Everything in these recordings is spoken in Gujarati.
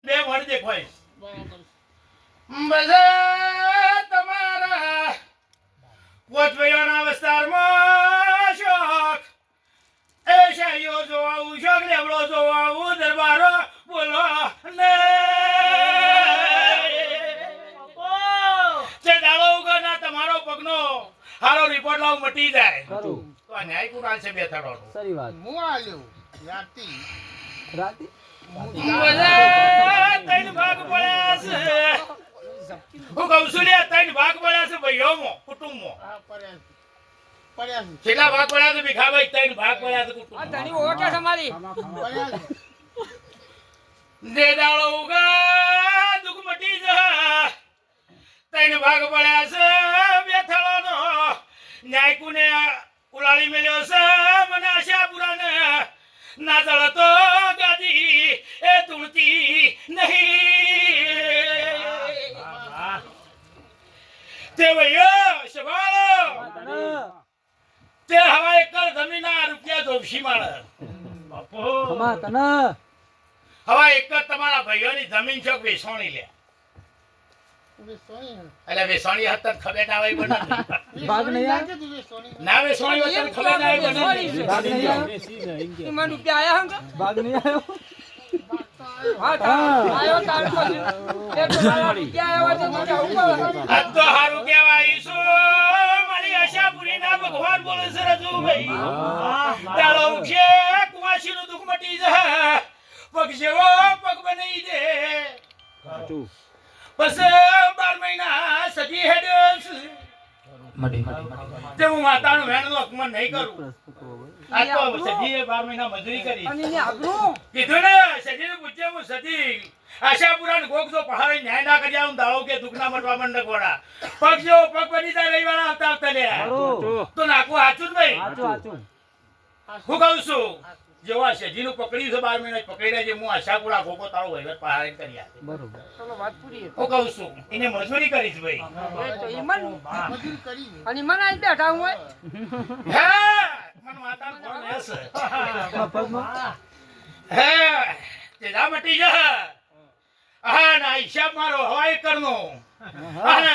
બે વણ દેખાય બરાબર બધા તમારા પોતવૈયાના વિસ્તારમાં શોખ એ શાહીઓ જોવાવું શોખ લેવડો જોવાવું દરબારો બોલો ને તે દાડો ઉગરના તમારો પગનો હારો રિપોર્ટ લાવ મટી જાય તો આ ન્યાય કુરાલ છે બે થડોનો સારી વાત હું આલ્યો રાતી રાતી બધા ત્રણ ભાગ પડ્યા છે હું કહું છું લે ત્રણ ભાગ પડ્યા છે ભાઈઓમાં કુટુંબમાં આ પડ્યા છે કેટલા ભાગ પડ્યા છે ભીખાભાઈ ત્રણ ભાગ પડ્યા છે કુટુંબમાં ધણી ઓળખે છે મારી પડ્યા છે દે દાડો ઉગા દુઃખ મટી જા ત્રણ ભાગ પડ્યા છે બે થળોનો ન્યાયકુને ઉલાળી મેલ્યો છે મને આશાપુરાને ના જળતો ગાદી એ તુણતી નહીં તે ભાઈઓ સવાળો તે હવા એકર જમીનના રૂપિયા જોશી માળે ખમા તને હવા એકર તમારા ભાઈઓની જમીન છે વેસોણી લે સોની એટલે વેસોણી હતા ખબર ના આવે બને ભાગ નહીં લાગે તું સોની ના વેસોણી હતા ખબર ના આવે બને ભાગ નહીં આવ્યો મને રૂપિયા આયા હંગ ભાગ નહીં આવ્યો હા આયો તાર પછી એક રૂપિયા આવ્યો તો મને ઉપર આ તો હારું કહેવાય ઈસુ મારી આશાપુરી ના ભગવાન બોલે છે રજુભાઈ તાળો છે કુવાસીનું દુઃખ મટી જાય પગ જેવો પગ બની દે બસ 12 મહિના સજી હેડ્યો તે હું માતાનું વેણનું અપમાન નહીં કરું આ તો સજીએ 12 મહિના મજૂરી કરી અને ને આબરૂ કીધું ને સજીને પૂછે હું સજી આશાપુરા ગોગ જો પહાડે ન્યાય ના કરી આવું દાળો કે દુખના મટવા મંડક વાળા પગ જેવો પગ બની જાય રવિવાળા આવતા આવતા લે તો નાખું હાચું જ ભાઈ હાચું હું કહું છું જેવા સજીનું પકડ્યું છે 12 મહિના પકડી રહ્યા છે હું આશાપુરા ગોગો તાળો વહીવટ પહાડે કરી આપે બરોબર ચલો વાત પૂરી હું કહું છું એને મજૂરી કરીશ ભાઈ તો ઈમન મજૂર કરી અને ઈમન આઈ બેઠા હું હે મન માતાનું ફોન હશે મફતમાં હે તે જા મટી જા આ ના હિસાબ મારો હવાઈ કરનો અને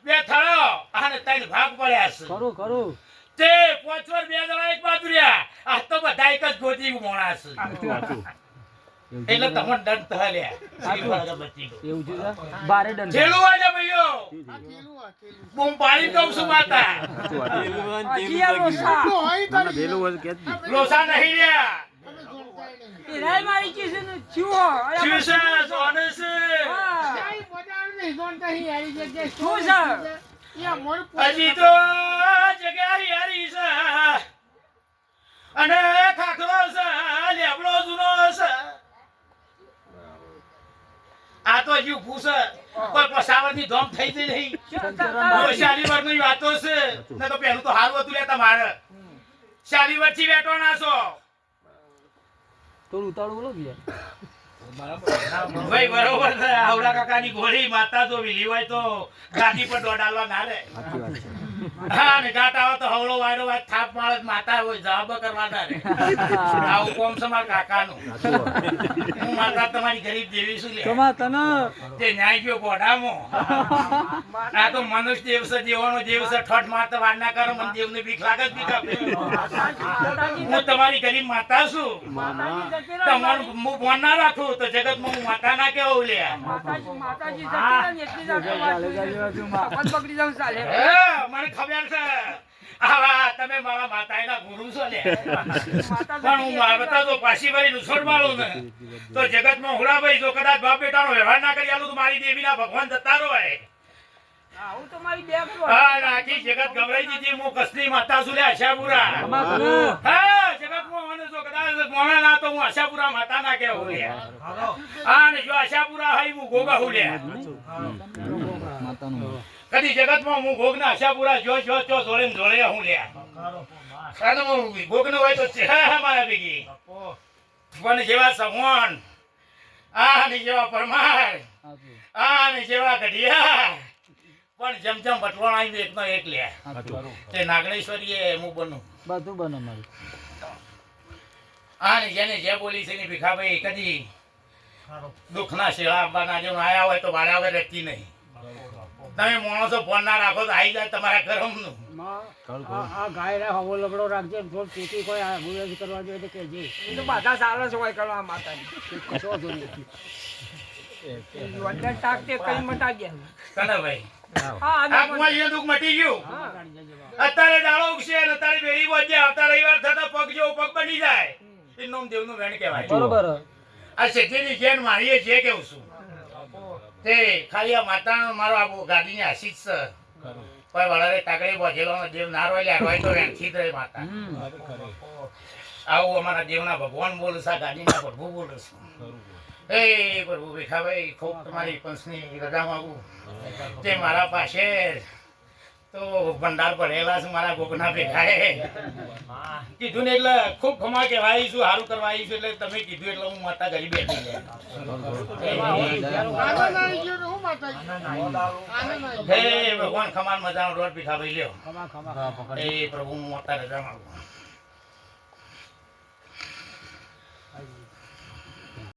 બે થળો અને ત્રણ ભાગ પડ્યા છે કરું તે પોચવર બે જણા એક બાજુ રહ્યા આ તો બધા એક જ ગોતી મોણા છે એટલે તમને દંડ થયા એવું છે બારે દંડ છેલું વાજે ભાઈઓ આ કેલું બૂમ પાડી દઉં છું માતા લોસા નહીં રહ્યા તમે જોડતા નહીં ઈરાય મારી કીસે ને ચુઓ શિવસે સોને છે કાઈ પડાર નહીં જોડતા હી હારી જગ્યાએ શું છે? યા મોર હજી તો જગ્યા યારી છે અને ખાખરો છે લેબડો જૂનો છે આ તો હજી ઊભું છે કોઈ પસાવરની ધોમ થઈ જઈ નહીં શાલીવર ની વાતો છે ને તો પેલું તો હારું હતું લે તમારે શાલીવર થી બેઠો ના છો થોડું ઉતાળું બોલો કે ભાઈ બરોબર છે આવડા કાકાની ગોળી માતા જો વિલી હોય તો ગાડી પર દોડાડવા ના રે હા ને ગાટ આવે તો હવળો વાયરો વાય થાપ માળે માતા હોય જવાબ કરવા ના રે આવું કોમ છે મારા કાકાનું હું માતા તમારી ગરીબ દેવી છું લે કમા તને તે ન્યાય ગયો ગોડામાં આ તો મનુષ્ય દેવ છે દેવાનો દેવ છે ઠઠ મારતા વાર ના કરો મને દેવને બીક લાગે જ બીક આપે હું તમારી ગરીબ માતા છું તમારું હું ફોન ના રાખું તો જગતમાં હું માતા ના કેવું લે માતાજી જતી ને એટલી જ પકડી જાઉં ચાલે મને ખબર છે આવા તમે મારા માતાના ગુરુ છો લે પણ હું માતા તો પાછી ભરી નુસોડ માળું ને તો જગતમાં હુરાભાઈ જો કદાચ બાપ બેટાનો વ્યવહાર ના કરી આલું તો મારી દેવીના ભગવાન જતા રહો આવું તો મારી બે હા આખી જગત ગવરાઈ દીધી હું કસની માતા છું લે આશાપુરા હા જગતમાં મને જો કદાચ મોણા ના તો હું આશાપુરા માતા ના કેવું લે હા ને જો આશાપુરા હોય હું ગોગા હું લે કદી જગતમાં હું ગોગ ના આશાપુરા જો જોડે જોડે હું લે કારણ હું ગોગ નો હોય તો હા મારા ભેગી પણ જેવા સગવણ આ ને જેવા પરમાર આ ને જેવા ગઢિયા પણ જેમ જેમ બટવાણ આવી એકનો એક લે તે નાગણેશ્વરી એ હું બનું બધું બને મારી આ ને જેને જે બોલી છે ને ભીખાભાઈ કદી દુઃખના શેળા આપવાના જેવું આયા હોય તો ભાડા વગર રહેતી નહીં. તમે માણસો ફોન ના રાખો તો આવી જાય તમારા ઘરનું. આ ગાય હવો લબડો રાખજે થોડ ખેતી કોઈ આ ગુલાબ કરવા જોઈએ તો કહેજે એ તો બધા સારા છે હોય કરવા માતાજી કશો વાંધો નહીં. વડલા ટાક તે કઈ મટા ગયા કનભાઈ હા આ કુંવાજીનું દુઃખ મટી ગયું. અત્યારે દાડો ઉગશે અને અત્યારે બેડી વધે આવતા રવિવાર થતા પગ જેવો પગ બની જાય એ નોમ દેવનું વેણ કહેવાય. બરોબર આ શેઠીની જેન મારીએ છીએ કેવું છું તે ખાલી આ માતાનો મારો આ ગાડીની આશીષ છે. કોઈ વળારે તાકડી બોધેલો દેવ ના રોય રોય તો વેણથી જ રહે માતા. આવું અમારા દેવના ભગવાન બોલું છું, આ ગાડીના પ્રભુ બોલું છું. એ પ્રભુ ભીખાભાઈ ખૂબ તમારી પંચની રજા માંગુ. તે મારા પાસે તો ભંડાર ભરેલા છે મારા ગોગના ભેખાએ કીધું ને એટલે ખૂબ ખમા કહેવાય છું, સારું કરવા આવી છું એટલે તમે કીધું એટલે હું માતા ઘરી બેઠી છે. આનંદ આવી ગયો તો હું માતાજી આનંદ આવી હે ભગવાન ખમાન મજાનો રોટ ભીખાભાઈ લ્યો. ખમા ખમા એ પ્રભુ હું મોટા રજા માંગુ.